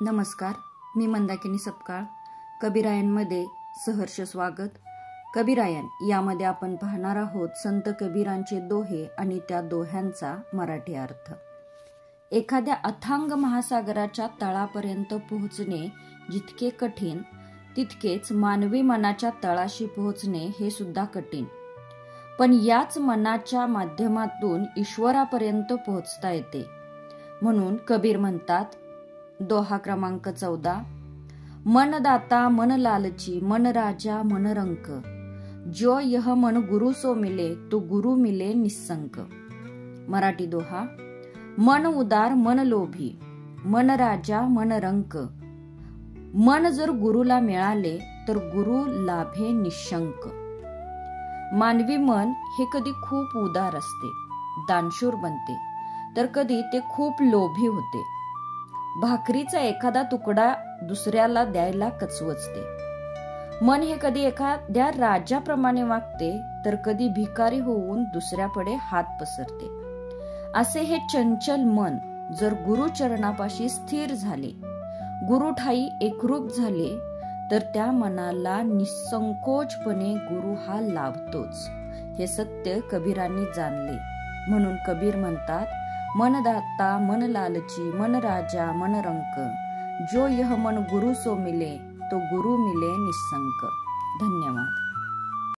नमस्कार, मी मंदाकिनी सपकाळ. कबीरायनमध्ये सहर्ष स्वागत. कबीरायन यामध्ये आपण पाहणार आहोत संत कबीरांचे दोहे आणि त्या दोह्यांचा मराठी अर्थ. एखाद्या अथांग महासागराच्या तळापर्यंत पोहोचणे जितके कठीण, तितकेच मानवी मनाच्या तळाशी पोहोचणे हे सुद्धा कठीण. पण याच मनाच्या माध्यमातून ईश्वरापर्यंत पोहोचता येते. म्हणून कबीर म्हणतात, दोहा क्रमांक 14, मन दाता मन लालची मन राजा मन रंक, जो यह मन गुरु सो मिले तो गुरु मिले निसंक. मराठी दोहा, मन उदार मन लोभी मन राजा मन रंक, मन जर गुरुला मिळाले तर गुरु लाभे निशंक. मानवी मन हे कधी खूप उदार असते, दानशूर बनते, तर कधी ते खूप लोभी होते. भाकरीचा एखादा तुकडा दुसऱ्याला द्यायला कचवचते. मन हे कधी एखाद्या राजाप्रमाणे वागते, तर कधी भिकारी होऊन दुसऱ्याकडे हात पसरते. असे हे चंचल मन जर गुरुचरणापाशी स्थिर झाले, गुरुठाई एकरूप झाले, तर त्या मनाला निसंकोचपणे गुरु हा लाभतोच. हे सत्य कबीरांनी जाणले. म्हणून कबीर म्हणतात, मन दाता मन लालची मन राजा मन रंक, जो यह मन गुरु सो मिले तो गुरु मिले निसंक. धन्यवाद.